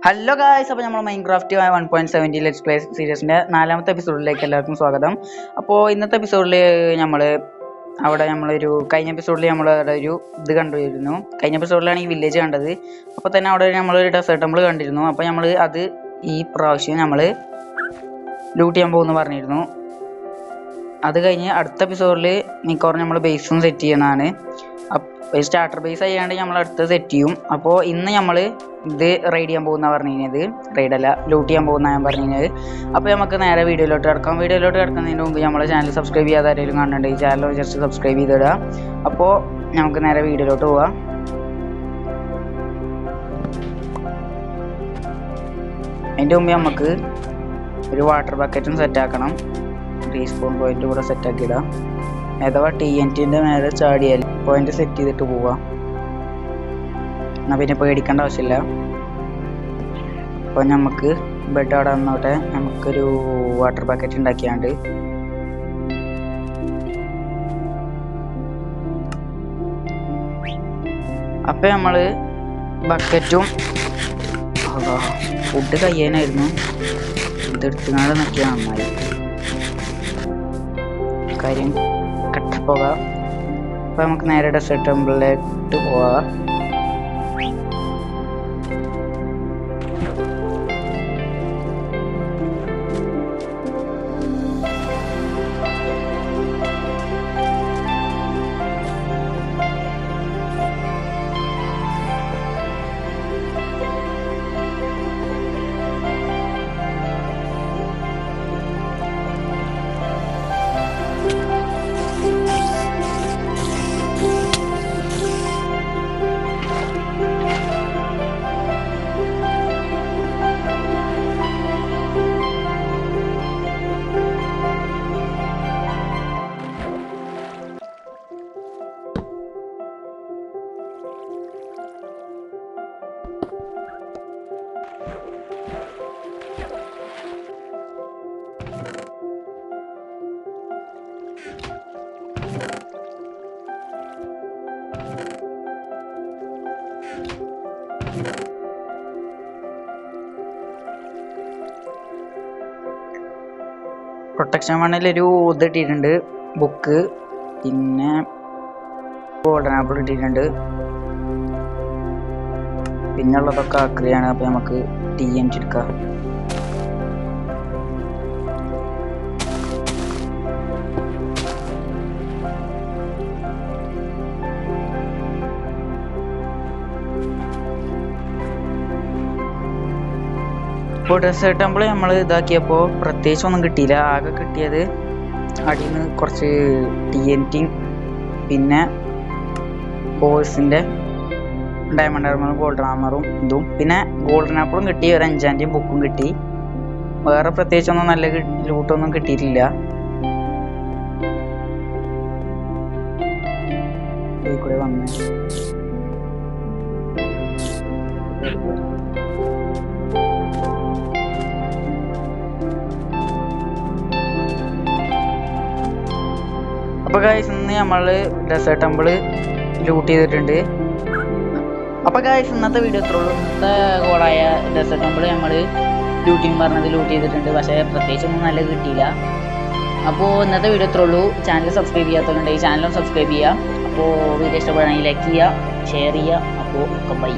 Hello guys, അപ്പോൾ നമ്മൾ Minecraft 1.70 let's play സീരീസിൻ്റെ 4ാമത്തെ എപ്പിസോഡിലേക്ക് എല്ലാവർക്കും സ്വാഗതം. അപ്പോൾ ഇന്നത്തെ എപ്പിസോഡിൽ നമ്മളൊരു കഴിഞ്ഞ എപ്പിസോഡിൽ നമ്മളവിടെ ഒരു ഇത് കണ്ടുവരുന്നു. കഴിഞ്ഞ എപ്പിസോഡിലാണ് ഈ വില്ലേജ് കണ്ടത്. അപ്പോൾ തന്നെ അവിടെ നമ്മളൊരു ഡെസേർട്ട് ടെമ്പിൾ കണ്ടിരുന്നു. അപ്പോൾ നമ്മൾ അത് ഈ പ്രാവശ്യം നമ്മൾ ലൂട്ട് ചെയ്യാൻ പോകുമെന്ന് പറഞ്ഞിരുന്നു. അത് കഴിഞ്ഞ് അടുത്ത എപ്പിസോഡിൽ മിക്കവാറും നമ്മൾ ബേസും സെറ്റ് ചെയ്യണതാണ്. സ്റ്റാർട്ടർ ബേസ് ചെയ്യാണ്ട് നമ്മൾ അടുത്ത് സെറ്റ് ചെയ്യും. അപ്പോൾ ഇന്ന് നമ്മൾ ഇത് റൈഡ് ചെയ്യാൻ പോകുന്ന പറഞ്ഞു കഴിഞ്ഞത്, റൈഡല്ല ലൂട്ട് ചെയ്യാൻ പോകുന്ന ഞാൻ പറഞ്ഞു കഴിഞ്ഞത്. അപ്പോൾ നമുക്ക് നേരെ വീഡിയോയിലോട്ട് കിടക്കാം. വീഡിയോയിലോട്ട് കിടക്കുന്നതിന് മുമ്പ് നമ്മളെ ചാനൽ സബ്സ്ക്രൈബ് ചെയ്യാതെ ആരെങ്കിലും കാണുന്നുണ്ട്, ഈ ചാനൽ ജസ്റ്റ് സബ്സ്ക്രൈബ് ചെയ്തിടുക. അപ്പോൾ നമുക്ക് നേരെ വീഡിയോയിലോട്ട് പോവാം. അതിൻ്റെ മുമ്പ് നമുക്ക് ഒരു വാട്ടർ ബക്കറ്റും സെറ്റാക്കണം. റീസ്പോൺ പോയിന്റ് കൂടെ സെറ്റാക്കി ഇടാം. അഥവാ TNTൻ്റെ മേലെ ചാടിയാൽ പോയിന്റ് സെറ്റ് ചെയ്തിട്ട് പോവാം. എന്നാൽ പിന്നെ പേടിക്കേണ്ട ആവശ്യമില്ല. അപ്പോൾ നമുക്ക് ബെഡ് അവിടെ വന്നോട്ടെ. നമുക്കൊരു വാട്ടർ ബക്കറ്റ് ഉണ്ടാക്കിയാണ്ട് അപ്പം നമ്മൾ ബക്കറ്റും ഫുഡ് കഴിയാനായിരുന്നു ഇതെടുത്തുകൊണ്ട് നോക്കിയാൽ നന്നായി. കാര്യം കട്ടപ്പോകാം. അപ്പോൾ നമുക്ക് നേരെ ഡെസേർട്ട് ടെമ്പിളിലേക്ക് പോവാം. പ്രൊട്ടക്ഷൻ വണ്ണിലൊരു ഇത് ഇട്ടിട്ടുണ്ട്, ബുക്ക്. പിന്നെ ഗോൾഡൻ ആപ്പിൾ ഇട്ടിട്ടുണ്ട്. പിന്നെ ഉള്ളതൊക്കെ ആക്രിയാണ്. അപ്പോൾ നമുക്ക് TNT എടുക്കാം. ഇപ്പോൾ ഡെസേർട്ട് ടെമ്പിൾ നമ്മൾ ഇതാക്കിയപ്പോൾ പ്രത്യേകിച്ച് ഒന്നും കിട്ടിയില്ല. ആകെ കിട്ടിയത് അടിയിൽ നിന്ന് കുറച്ച് TNT, പിന്നെ ബോയ്സിൻ്റെ ഡയമണ്ട് ആർമറും ഗോൾഡൻ ആർമറും ഇതും, പിന്നെ ഗോൾഡൻ ആപ്പിളും കിട്ടി, ഒരു എൻചാന്റിങ് ബുക്കും കിട്ടി. വേറെ പ്രത്യേകിച്ചൊന്നും നല്ല ലൂട്ടൊന്നും കിട്ടിയിട്ടില്ല. കൂടെ വന്ന് അപ്പോൾ ഗായ്സ് ഇന്ന് നമ്മൾ ഡെസേർട്ട് ടെമ്പിൾ ലൂട്ട് ചെയ്തിട്ടുണ്ട്. അപ്പോൾ ഗായ്സ് ഇന്നത്തെ വീഡിയോ ഇത്രേ ഉള്ളൂ. ഇന്നത്തെ ഗോളായ ഡെസേർട്ട് ടെമ്പിൾ നമ്മൾ ലൂട്ടിങ് പറഞ്ഞത് ലൂട്ട് ചെയ്തിട്ടുണ്ട്. പക്ഷേ പ്രത്യേകിച്ചൊന്നും നല്ല കിട്ടിയില്ല. അപ്പോൾ ഇന്നത്തെ വീഡിയോ ഇത്രേ ഉള്ളൂ. ചാനൽ സബ്സ്ക്രൈബ് ചെയ്യാത്തവരുണ്ടെങ്കിൽ ചാനലും സബ്സ്ക്രൈബ് ചെയ്യുക. അപ്പോൾ വീഡിയോ ഇഷ്ടപ്പെടുകയാണെങ്കിൽ ലൈക്ക് ചെയ്യുക, ഷെയർ ചെയ്യുക. അപ്പോൾ ബൈ.